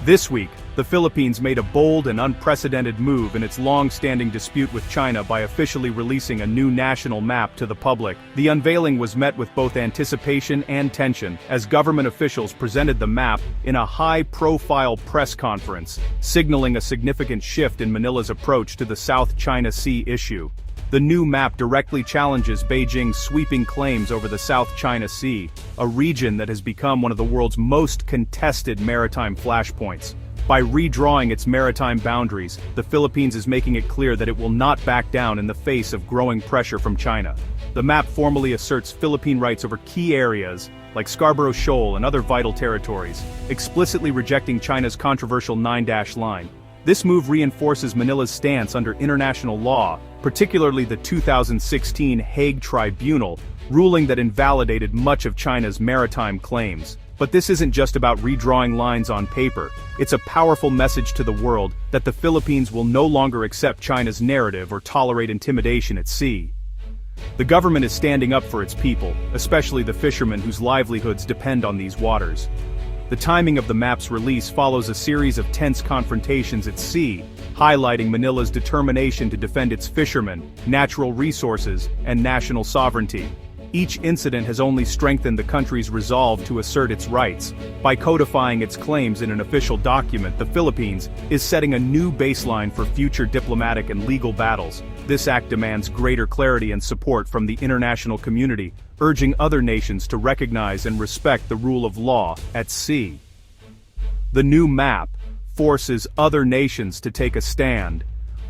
This week, the Philippines made a bold and unprecedented move in its long-standing dispute with China by officially releasing a new national map to the public. The unveiling was met with both anticipation and tension, as government officials presented the map in a high-profile press conference, signaling a significant shift in Manila's approach to the South China Sea issue. The new map directly challenges Beijing's sweeping claims over the South China Sea, a region that has become one of the world's most contested maritime flashpoints. By redrawing its maritime boundaries, the Philippines is making it clear that it will not back down in the face of growing pressure from China. The map formally asserts Philippine rights over key areas, like Scarborough Shoal and other vital territories, explicitly rejecting China's controversial 9-dash line. This move reinforces Manila's stance under international law, particularly the 2016 Hague Tribunal, ruling that invalidated much of China's maritime claims. But this isn't just about redrawing lines on paper. It's a powerful message to the world that the Philippines will no longer accept China's narrative or tolerate intimidation at sea. The government is standing up for its people, especially the fishermen whose livelihoods depend on these waters. The timing of the map's release follows a series of tense confrontations at sea, highlighting Manila's determination to defend its fishermen, natural resources, and national sovereignty. Each incident has only strengthened the country's resolve to assert its rights. By codifying its claims in an official document, the Philippines is setting a new baseline for future diplomatic and legal battles. This act demands greater clarity and support from the international community, urging other nations to recognize and respect the rule of law at sea. The new map forces other nations to take a stand.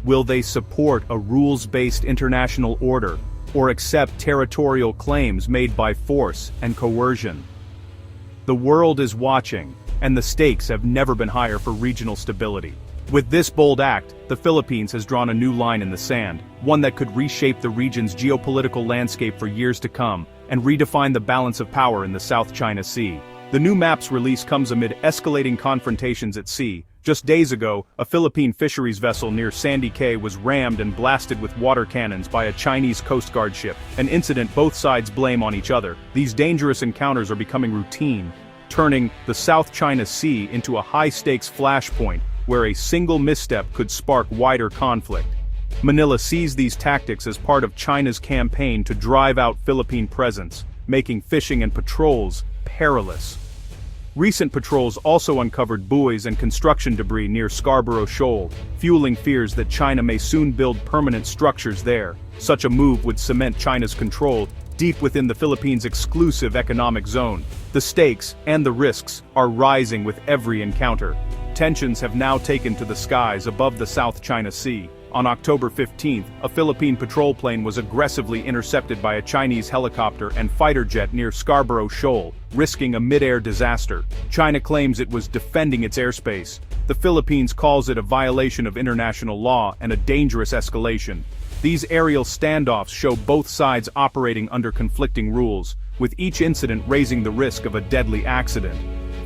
Will they support a rules-based international order, or accept territorial claims made by force and coercion? The world is watching, and the stakes have never been higher for regional stability. With this bold act, the Philippines has drawn a new line in the sand, one that could reshape the region's geopolitical landscape for years to come, and redefine the balance of power in the South China Sea. The new map's release comes amid escalating confrontations at sea. Just days ago, a Philippine fisheries vessel near Sandy Cay was rammed and blasted with water cannons by a Chinese Coast Guard ship, an incident both sides blame on each other. These dangerous encounters are becoming routine, turning the South China Sea into a high-stakes flashpoint where a single misstep could spark wider conflict. Manila sees these tactics as part of China's campaign to drive out Philippine presence, making fishing and patrols perilous. Recent patrols also uncovered buoys and construction debris near Scarborough Shoal, fueling fears that China may soon build permanent structures there. Such a move would cement China's control deep within the Philippines' exclusive economic zone. The stakes and the risks are rising with every encounter. Tensions have now taken to the skies above the South China Sea. On October 15, a Philippine patrol plane was aggressively intercepted by a Chinese helicopter and fighter jet near Scarborough Shoal, risking a mid-air disaster. China claims it was defending its airspace. The Philippines calls it a violation of international law and a dangerous escalation. These aerial standoffs show both sides operating under conflicting rules, with each incident raising the risk of a deadly accident.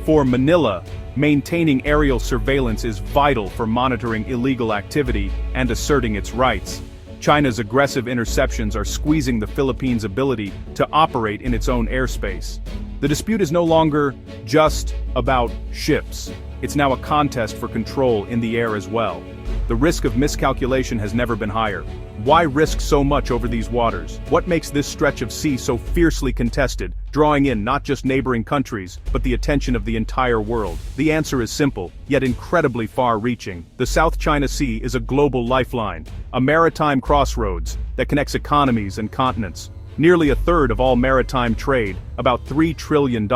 For Manila, maintaining aerial surveillance is vital for monitoring illegal activity and asserting its rights. China's aggressive interceptions are squeezing the Philippines' ability to operate in its own airspace. The dispute is no longer just about ships. It's now a contest for control in the air as well. The risk of miscalculation has never been higher. Why risk so much over these waters? What makes this stretch of sea so fiercely contested, drawing in not just neighboring countries, but the attention of the entire world? The answer is simple, yet incredibly far-reaching. The South China Sea is a global lifeline, a maritime crossroads that connects economies and continents. Nearly a third of all maritime trade, about $3 trillion,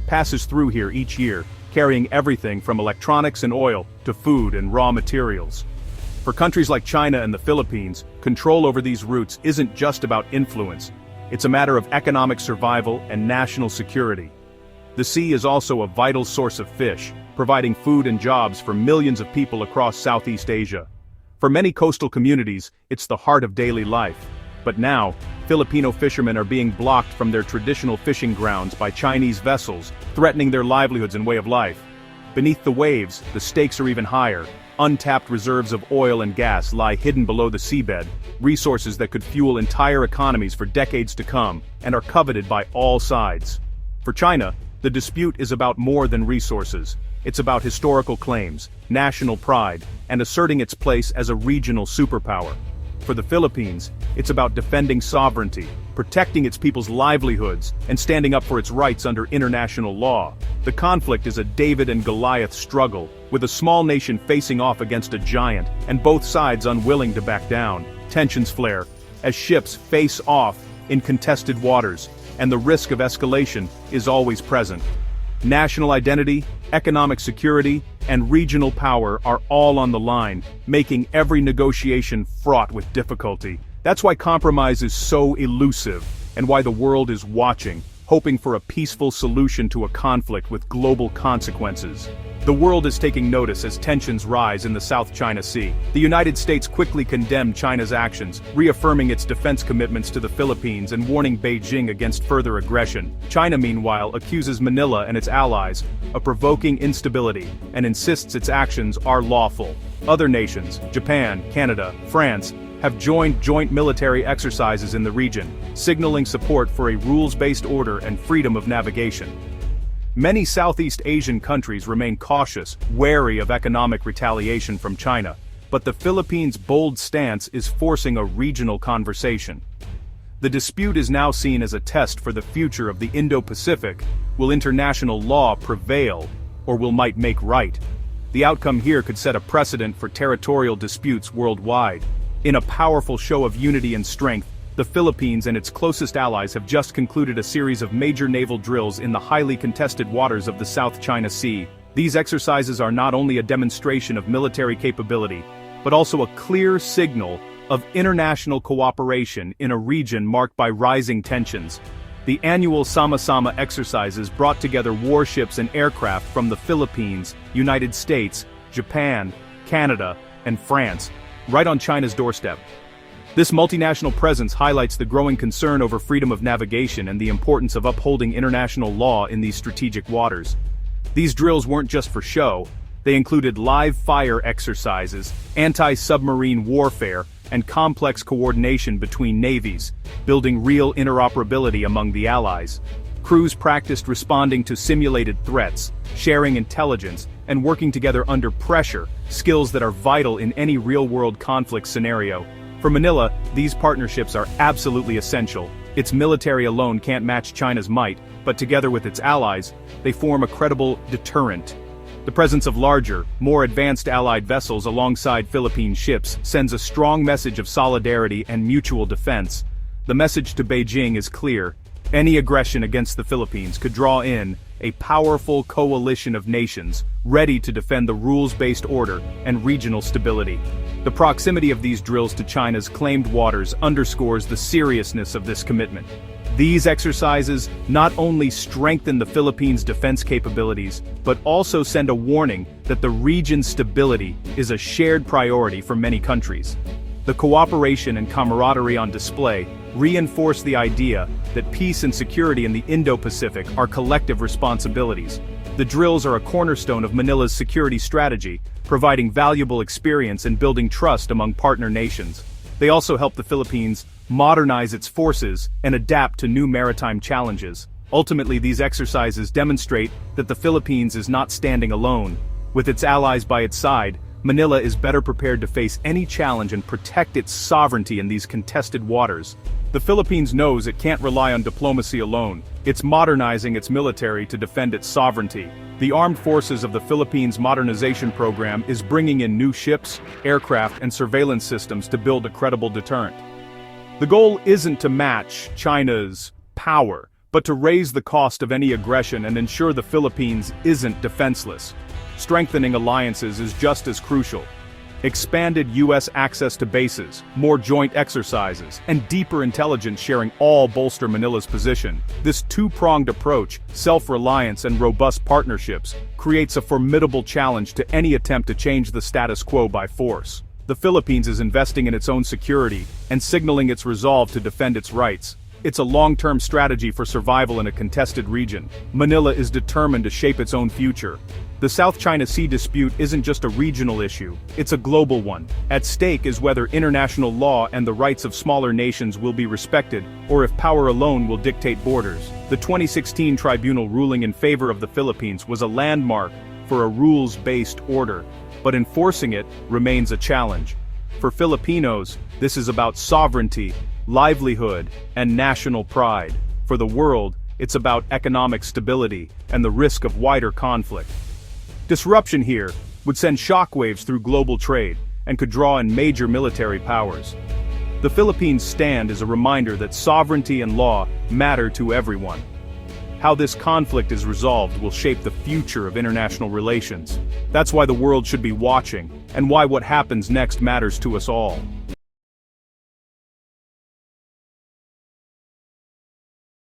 passes through here each year, carrying everything from electronics and oil to food and raw materials. For countries like China and the Philippines, control over these routes isn't just about influence. It's a matter of economic survival and national security. The sea is also a vital source of fish, providing food and jobs for millions of people across Southeast Asia. For many coastal communities, it's the heart of daily life. But now, Filipino fishermen are being blocked from their traditional fishing grounds by Chinese vessels, threatening their livelihoods and way of life. Beneath the waves, the stakes are even higher. Untapped reserves of oil and gas lie hidden below the seabed, resources that could fuel entire economies for decades to come, and are coveted by all sides. For China, the dispute is about more than resources. it's about historical claims, national pride, and asserting its place as a regional superpower. For the Philippines, it's about defending sovereignty, protecting its people's livelihoods, and standing up for its rights under international law. The conflict is a David and Goliath struggle, with a small nation facing off against a giant, and both sides unwilling to back down. Tensions flare, as ships face off in contested waters, and the risk of escalation is always present. National identity, economic security, and regional power are all on the line, making every negotiation fraught with difficulty. That's why compromise is so elusive, and why the world is watching, hoping for a peaceful solution to a conflict with global consequences. The world is taking notice as tensions rise in the South China Sea. The United States quickly condemned China's actions, reaffirming its defense commitments to the Philippines and warning Beijing against further aggression. China, meanwhile, accuses Manila and its allies of provoking instability and insists its actions are lawful. Other nations, Japan, Canada, France, have joined joint military exercises in the region, signaling support for a rules-based order and freedom of navigation. Many Southeast Asian countries remain cautious, wary of economic retaliation from China, but the Philippines' bold stance is forcing a regional conversation. The dispute is now seen as a test for the future of the Indo-Pacific. Will international law prevail, or will might make right? The outcome here could set a precedent for territorial disputes worldwide. In a powerful show of unity and strength, the Philippines and its closest allies have just concluded a series of major naval drills in the highly contested waters of the South China Sea. These exercises are not only a demonstration of military capability, but also a clear signal of international cooperation in a region marked by rising tensions. The annual Sama-Sama exercises brought together warships and aircraft from the Philippines, United States, Japan, Canada, and France, right on China's doorstep. This multinational presence highlights the growing concern over freedom of navigation and the importance of upholding international law in these strategic waters. These drills weren't just for show, they included live fire exercises, anti-submarine warfare, and complex coordination between navies, building real interoperability among the allies. Crews practiced responding to simulated threats, sharing intelligence, and working together under pressure, skills that are vital in any real-world conflict scenario. For Manila, these partnerships are absolutely essential. Its military alone can't match China's might, but together with its allies, they form a credible deterrent. The presence of larger, more advanced Allied vessels alongside Philippine ships sends a strong message of solidarity and mutual defense. The message to Beijing is clear. Any aggression against the Philippines could draw in a powerful coalition of nations, ready to defend the rules-based order and regional stability. The proximity of these drills to China's claimed waters underscores the seriousness of this commitment. These exercises not only strengthen the Philippines' defense capabilities, but also send a warning that the region's stability is a shared priority for many countries. The cooperation and camaraderie on display reinforce the idea that peace and security in the Indo-Pacific are collective responsibilities. The drills are a cornerstone of Manila's security strategy, providing valuable experience in building trust among partner nations. They also help the Philippines modernize its forces and adapt to new maritime challenges. Ultimately, these exercises demonstrate that the Philippines is not standing alone. With its allies by its side, Manila is better prepared to face any challenge and protect its sovereignty in these contested waters. The Philippines knows it can't rely on diplomacy alone. It's modernizing its military to defend its sovereignty. The armed forces of the Philippines modernization program is bringing in new ships, aircraft, and surveillance systems to build a credible deterrent. The goal isn't to match China's power, but to raise the cost of any aggression and ensure the Philippines isn't defenseless. Strengthening alliances is just as crucial. Expanded U.S. access to bases, more joint exercises, and deeper intelligence sharing all bolster Manila's position. This two-pronged approach, self-reliance and robust partnerships, creates a formidable challenge to any attempt to change the status quo by force. The Philippines is investing in its own security and signaling its resolve to defend its rights. It's a long-term strategy for survival in a contested region. Manila is determined to shape its own future. The South China Sea dispute isn't just a regional issue, it's a global one. At stake is whether international law and the rights of smaller nations will be respected, or if power alone will dictate borders. The 2016 tribunal ruling in favor of the Philippines was a landmark, for a rules-based order, but enforcing it remains a challenge. For Filipinos, this is about sovereignty, livelihood, and national pride. For the world, it's about economic stability and the risk of wider conflict. Disruption here would send shockwaves through global trade and could draw in major military powers. The Philippines' stand is a reminder that sovereignty and law matter to everyone. How this conflict is resolved will shape the future of international relations. That's why the world should be watching, and why what happens next matters to us all.